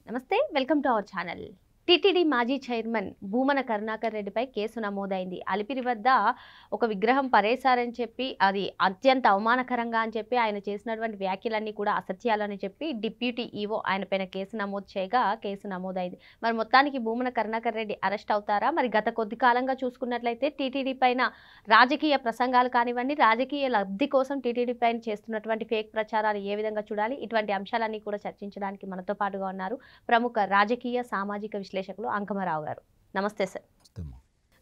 నమస్తే welcome to our channel. TTD మాజీ chairman Bhumana Karunakar రెడ్డిపై కేసు నమోదైంది. అలిపిరి వద్ద ఒక విగ్రహం పరేశారని చెప్పి అది అత్యంత అవమానకరంగా అని చెప్పి ఆయన చేసినటువంటి వ్యాఖ్యలన్నీ కూడా అసత్యాలని చెప్పి డిప్యూటీ ఈవో ఆయనపైన కేసు నమోదు చేయగా కేసు నమోదైంది. మరి మొత్తానికి భూమన కరుణాకర్ రెడ్డి అరెస్ట్ అవుతారా? మరి గత కొద్ది కాలంగా చూసుకున్నట్లయితే టీటీడీ పైన రాజకీయ ప్రసంగాలు కానివ్వండి, రాజకీయ లబ్ధి కోసం టీటీడీ పైన చేస్తున్నటువంటి ఫేక్ ప్రచారాలు ఏ విధంగా చూడాలి, ఇటువంటి అంశాలన్నీ కూడా చర్చించడానికి మనతో పాటుగా ఉన్నారు ప్రముఖ రాజకీయ సామాజిక విశ్లేషకులు అంకమరావు గారు. నమస్తే సార్.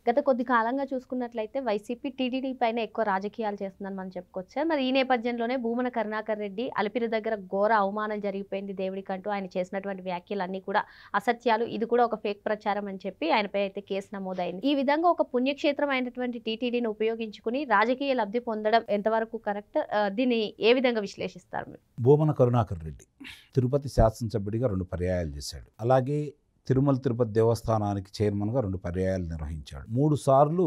గత కొద్ది కాలంగా చూసుకున్నట్లయితే వైసీపీ టీటీడీ పైన ఎక్కువ రాజకీయాలు చేస్తుందని మనం చెప్పుకోవచ్చు. మరి ఈ నేపథ్యంలోనే భూమన కరుణాకర్ రెడ్డి అలిపిరి దగ్గర ఘోర అవమానం జరిగిపోయింది దేవుడికంటూ ఆయన చేసినటువంటి వ్యాఖ్యలన్నీ కూడా అసత్యాలు, ఇది కూడా ఒక ఫేక్ ప్రచారం అని చెప్పి ఆయనపై అయితే కేసు నమోదైంది. ఈ విధంగా ఒక పుణ్యక్షేత్రం అయినటువంటి టీటీడీని ఉపయోగించుకుని రాజకీయ లబ్ధి పొందడం ఎంతవరకు కరెక్ట్? దీన్ని ఏ విధంగా విశ్లేషిస్తారు మీరు? భూమన కరుణాకర్ రెడ్డి తిరుపతి శాసనసభ్యుడిగా 2 పర్యాయాలు చేశాడు. అలాగే తిరుమల తిరుపతి దేవస్థానానికి చైర్మన్గా 2 పర్యాయాలు నిర్వహించాడు. 3 సార్లు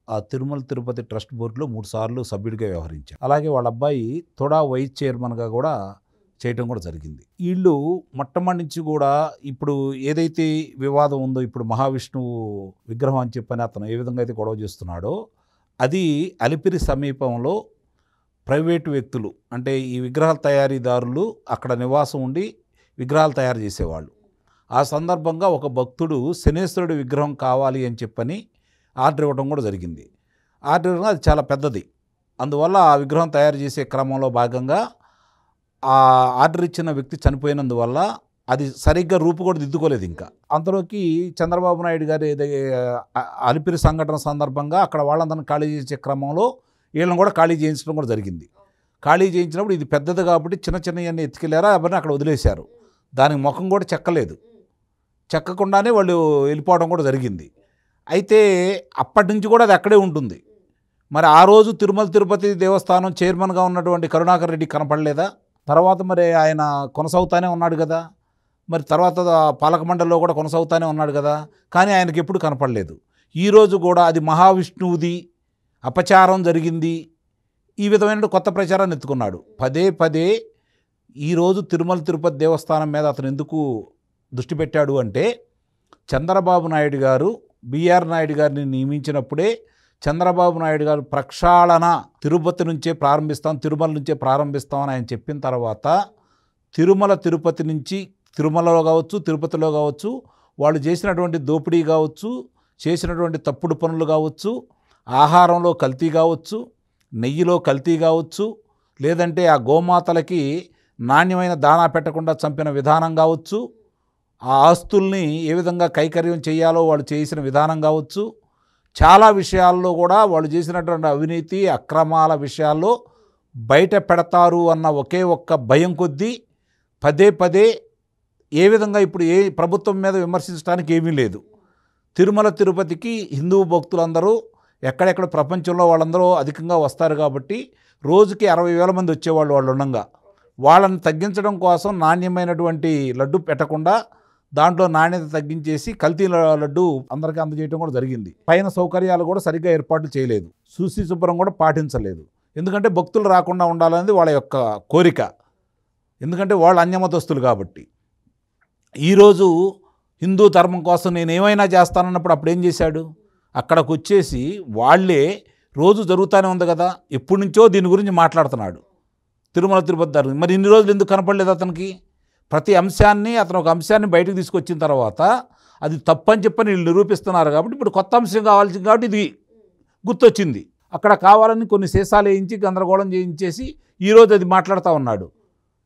ఆ తిరుమల తిరుపతి ట్రస్ట్ బోర్డులో 3 సార్లు సభ్యుడిగా వ్యవహరించాడు. అలాగే వాళ్ళ అబ్బాయి తొడా వైస్ చైర్మన్గా కూడా చేయటం కూడా జరిగింది. వీళ్ళు మొట్టమొదటి నుంచి కూడా ఇప్పుడు ఏదైతే వివాదం ఉందో, ఇప్పుడు మహావిష్ణువు విగ్రహం అని చెప్పని అతను ఏ విధంగా అయితే గొడవ చేస్తున్నాడో, అది అలిపిరి సమీపంలో ప్రైవేటు వ్యక్తులు అంటే ఈ విగ్రహాల తయారీదారులు అక్కడ నివాసం ఉండి విగ్రహాలు తయారు చేసేవాళ్ళు. ఆ సందర్భంగా ఒక భక్తుడు శనేశ్వరుడి విగ్రహం కావాలి అని చెప్పని ఆర్డర్ ఇవ్వడం కూడా జరిగింది. ఆర్డర్ ఇవ్వడం అది చాలా పెద్దది. అందువల్ల ఆ విగ్రహం తయారు చేసే క్రమంలో భాగంగా ఆ ఆర్డర్ ఇచ్చిన వ్యక్తి చనిపోయినందువల్ల అది సరిగ్గా రూపు కూడా దిద్దుకోలేదు. ఇంకా అంతలోకి చంద్రబాబు నాయుడు గారి అలిపిరి సంఘటన సందర్భంగా అక్కడ వాళ్ళందరినీ ఖాళీ చేసే క్రమంలో వీళ్ళని కూడా ఖాళీ చేయించడం కూడా జరిగింది. ఖాళీ చేయించినప్పుడు ఇది పెద్దది కాబట్టి చిన్న చిన్నవన్నీ ఎత్తుకెళ్ళారా, అవన్నీ అక్కడ వదిలేశారు. దానికి ముఖం కూడా చెక్కలేదు. చెక్కకుండానే వాళ్ళు వెళ్ళిపోవడం కూడా జరిగింది. అయితే అప్పటి నుంచి కూడా అది అక్కడే ఉంటుంది. మరి ఆ రోజు తిరుమల తిరుపతి దేవస్థానం చైర్మన్గా ఉన్నటువంటి కరుణాకర్ రెడ్డి కనపడలేదా? తర్వాత మరి ఆయన కొనసాగుతానే ఉన్నాడు కదా, మరి తర్వాత పాలక మండలిలో కూడా కొనసాగుతానే ఉన్నాడు కదా, కానీ ఆయనకి ఎప్పుడు కనపడలేదు. ఈరోజు కూడా అది మహావిష్ణువుది అపచారం జరిగింది, ఈ విధమైన కొత్త ప్రచారాన్ని ఎత్తుకున్నాడు. పదే పదే ఈరోజు తిరుమల తిరుపతి దేవస్థానం మీద అతను ఎందుకు దృష్టి పెట్టాడు అంటే, చంద్రబాబు నాయుడు గారు బిఆర్ నాయుడు గారిని నియమించినప్పుడే చంద్రబాబు నాయుడు గారు ప్రక్షాళన తిరుపతి నుంచే ప్రారంభిస్తాం, తిరుమల నుంచే ప్రారంభిస్తామని ఆయన చెప్పిన తర్వాత తిరుమల తిరుపతి నుంచి తిరుమలలో కావచ్చు, తిరుపతిలో కావచ్చు, వాళ్ళు చేసినటువంటి దోపిడీ కావచ్చు, చేసినటువంటి తప్పుడు పనులు కావచ్చు, ఆహారంలో కల్తీ కావచ్చు, నెయ్యిలో కల్తీ కావచ్చు, లేదంటే ఆ గోమాతలకి నాణ్యమైన దాణా పెట్టకుండా చంపిన విధానం కావచ్చు, ఆ ఆస్తుల్ని ఏ విధంగా కైకర్యం చేయాలో వాళ్ళు చేసిన విధానం కావచ్చు, చాలా విషయాల్లో కూడా వాళ్ళు చేసినటువంటి అవినీతి అక్రమాల విషయాల్లో బయట పెడతారు అన్న ఒకే ఒక్క భయం కొద్దీ పదే పదే ఏ విధంగా ఇప్పుడు ఏ ప్రభుత్వం మీద విమర్శించడానికి ఏమీ లేదు. తిరుమల తిరుపతికి హిందూ భక్తులందరూ ఎక్కడెక్కడ ప్రపంచంలో వాళ్ళందరూ అధికంగా వస్తారు కాబట్టి రోజుకి 60,000 మంది వచ్చేవాళ్ళు. వాళ్ళు ఉండగా వాళ్ళని తగ్గించడం కోసం నాణ్యమైనటువంటి లడ్డు పెట్టకుండా దాంట్లో నాణ్యత తగ్గించేసి కల్తీ లడ్డు అందరికీ అందజేయడం కూడా జరిగింది. పైన సౌకర్యాలు కూడా సరిగ్గా ఏర్పాట్లు చేయలేదు, శుచి శుభ్రం కూడా పాటించలేదు. ఎందుకంటే భక్తులు రాకుండా ఉండాలనేది వాళ్ళ యొక్క కోరిక, ఎందుకంటే వాళ్ళు అన్యమతస్తులు కాబట్టి. ఈరోజు హిందూ ధర్మం కోసం నేను ఏమైనా చేస్తానన్నప్పుడు అప్పుడు ఏం చేశాడు? అక్కడికి వచ్చేసి వాళ్ళే రోజు జరుగుతూనే ఉంది కదా, ఎప్పటి నుంచో దీని గురించి మాట్లాడుతున్నాడు తిరుమల తిరుపతి ధర్మం. మరి ఇన్ని రోజులు ఎందుకు కనపడలేదు అతనికి? ప్రతి అంశాన్ని అతను ఒక అంశాన్ని బయటకు తీసుకొచ్చిన తర్వాత అది తప్పని చెప్పని వీళ్ళు నిరూపిస్తున్నారు కాబట్టి ఇప్పుడు కొత్త అంశం కావాల్సింది కాబట్టి ఇది గుర్తొచ్చింది. అక్కడ కావాలని కొన్ని శేషాలు వేయించి గందరగోళం చేయించేసి ఈరోజు అది మాట్లాడుతూ ఉన్నాడు.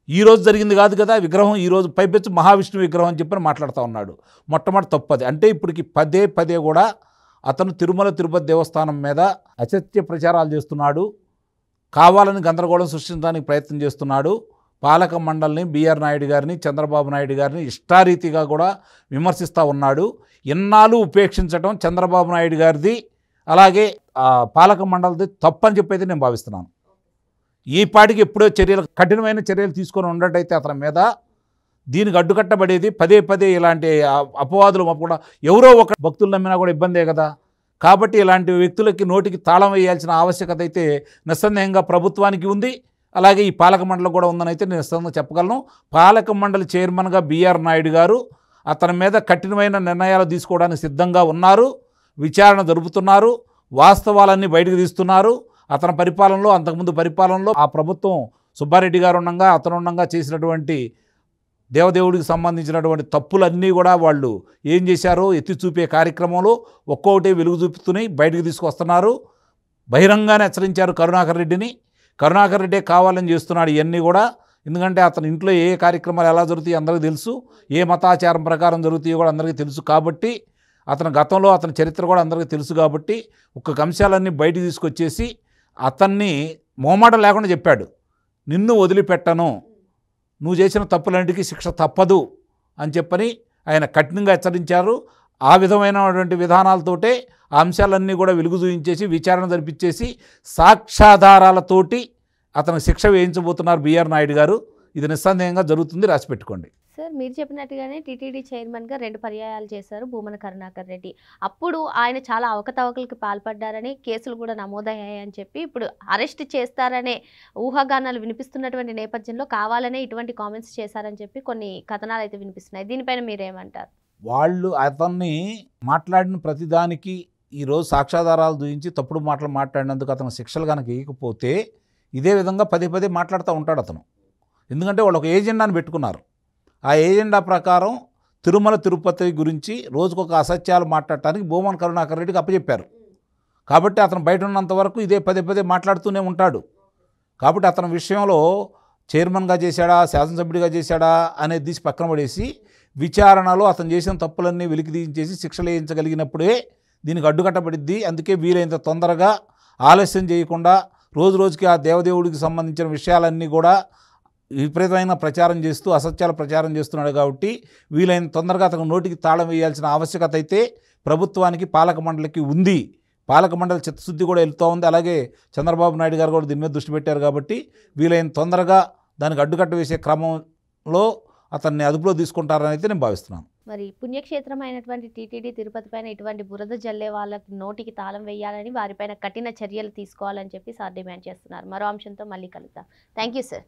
ఈరోజు జరిగింది కాదు కదా విగ్రహం, ఈరోజు పైపెచ్చు మహావిష్ణువు విగ్రహం అని చెప్పని మాట్లాడుతూ ఉన్నాడు. మొట్టమొదటి తప్పది. అంటే ఇప్పటికి పదే పదే కూడా అతను తిరుమల తిరుపతి దేవస్థానం మీద అసత్య ప్రచారాలు చేస్తున్నాడు, కావాలని గందరగోళం సృష్టించడానికి ప్రయత్నం చేస్తున్నాడు. పాలక మండలిని బిఆర్ నాయుడు గారిని చంద్రబాబు నాయుడు గారిని ఇష్టారీతిగా కూడా విమర్శిస్తూ ఉన్నాడు. ఇన్నాళ్ళు ఉపేక్షించడం చంద్రబాబు నాయుడు గారిది అలాగే పాలక మండలిది తప్పని చెప్పైతే నేను భావిస్తున్నాను. ఈ పాటికి ఎప్పుడో కఠినమైన చర్యలు తీసుకొని ఉన్నట్టయితే అతని మీద దీనికి అడ్డుకట్టబడేది. పదే పదే ఇలాంటి అపవాదులు కూడా ఎవరో ఒక భక్తులు నమ్మినా కూడా ఇబ్బందే కదా. కాబట్టి ఇలాంటి వ్యక్తులకి నోటికి తాళం వేయాల్సిన ఆవశ్యకత అయితే నిస్సందేహంగా ప్రభుత్వానికి ఉంది, అలాగే ఈ పాలక మండలి కూడా ఉందని అయితే నేను నిశ్చితంగా చెప్పగలను. పాలక మండలి చైర్మన్గా బిఆర్ నాయుడు గారు అతని మీద కఠినమైన నిర్ణయాలు తీసుకోవడానికి సిద్ధంగా ఉన్నారు. విచారణ జరుపుతున్నారు. వాస్తవాలన్నీ బయటకు తీస్తున్నారు. అతని పరిపాలనలో, అంతకుముందు పరిపాలనలో ఆ ప్రభుత్వం సుబ్బారెడ్డి గారు ఉండగా, అతను ఉండగా చేసినటువంటి దేవదేవుడికి సంబంధించినటువంటి తప్పులన్నీ కూడా వాళ్ళు ఏం చేశారో ఎత్తి చూపే కార్యక్రమంలో ఒక్కొక్కటి వెలుగు చూపుతూనే బయటకు తీసుకొస్తున్నారు. బహిరంగానే హెచ్చరించారు కరుణాకర్ రెడ్డిని. కరుణాకర్ రెడ్డే కావాలని చేస్తున్నాడు ఇవన్నీ కూడా. ఎందుకంటే అతని ఇంట్లో ఏ కార్యక్రమాలు ఎలా జరుగుతాయో అందరికీ తెలుసు, ఏ మతాచారం ప్రకారం జరుగుతాయో కూడా అందరికీ తెలుసు. కాబట్టి అతని గతంలో అతని చరిత్ర కూడా అందరికీ తెలుసు. కాబట్టి ఒక్క అంశాలన్నీ బయటికి తీసుకొచ్చేసి అతన్ని మొహమాటం లేకుండా చెప్పాడు, నిన్ను వదిలిపెట్టను, నువ్వు చేసిన తప్పులన్నిటికీ శిక్ష తప్పదు అని చెప్పని ఆయన కఠినంగా హెచ్చరించారు. ఆ విధమైనటువంటి విధానాలతోటే ఆ అంశాలన్నీ కూడా వెలుగు చూపించేసి విచారణ జరిపించేసి సాక్ష్యాధారాలతోటి అతను శిక్ష వేయించబోతున్నారు బిఆర్ నాయుడు గారు. ఇది నిస్సందేహంగా జరుగుతుంది, రాసిపెట్టుకోండి. సార్, మీరు చెప్పినట్టుగానే టీటీడీ చైర్మన్గా 2 పర్యాయాలు చేశారు భూమన కరుణాకర్ రెడ్డి. అప్పుడు ఆయన చాలా అవకతవకలకు పాల్పడ్డారని కేసులు కూడా నమోదయ్యాయని చెప్పి ఇప్పుడు అరెస్ట్ చేస్తారనే ఊహాగానాలు వినిపిస్తున్నటువంటి నేపథ్యంలో కావాలనే ఇటువంటి కామెంట్స్ చేశారని చెప్పి కొన్ని కథనాలు అయితే వినిపిస్తున్నాయి. దీనిపైన మీరేమంటారు? వాళ్ళు అతన్ని మాట్లాడిన ప్రతిదానికి ఈరోజు సాక్ష్యాధారాలు చూపించి తప్పుడు మాటలు మాట్లాడినందుకు అతను శిక్షలు కనుక ఇవ్వకపోతే ఇదే విధంగా పదే పదే మాట్లాడుతూ ఉంటాడు అతను. ఎందుకంటే వాళ్ళు ఒక ఏజెండాను పెట్టుకున్నారు. ఆ ఏజెండా ప్రకారం తిరుమల తిరుపతి గురించి రోజుకొక అసత్యాలు మాట్లాడటానికి భూమన కరుణాకర్ రెడ్డికి అప్పచెప్పారు. కాబట్టి అతను బయట ఉన్నంత వరకు ఇదే పదే పదే మాట్లాడుతూనే ఉంటాడు. కాబట్టి అతని విషయంలో చైర్మన్గా చేశాడా, శాసనసభ్యుడిగా చేశాడా అనేది తీసి పక్కన పడేసి విచారణలో అతను చేసిన తప్పులన్నీ వెలికి తీయించేసి శిక్షలు వేయించగలిగినప్పుడే దీనికి అడ్డుకట్టబడిద్ది. అందుకే వీలైనంత తొందరగా ఆలస్యం చేయకుండా రోజు రోజుకి ఆ దేవదేవుడికి సంబంధించిన విషయాలన్నీ కూడా విపరీతమైన ప్రచారం చేస్తూ అసత్యాల ప్రచారం చేస్తున్నాడు. కాబట్టి వీలైన తొందరగా అతను నోటికి తాళం వేయాల్సిన ఆవశ్యకత అయితే ప్రభుత్వానికి, పాలక మండలికి ఉంది. పాలక మండలి చిత్తశుద్ధి కూడా వెళ్తూ ఉంది. అలాగే చంద్రబాబు నాయుడు గారు కూడా దీని మీద దృష్టి పెట్టారు. కాబట్టి వీలైన తొందరగా దానికి అడ్డుకట్ట వేసే క్రమంలో అతన్ని అదుపులో తీసుకుంటారని అయితే నేను భావిస్తున్నాను. మరి పుణ్యక్షేత్రం అయినటువంటి టీటీడీ తిరుపతి పైన ఇటువంటి బురద జల్లే వాళ్ళకి నోటికి తాళం వేయాలని, వారిపైన కఠిన చర్యలు తీసుకోవాలని చెప్పి సార్ డిమాండ్ చేస్తున్నారు. మరో అంశంతో మళ్ళీ కలుద్దాం. Thank you sir.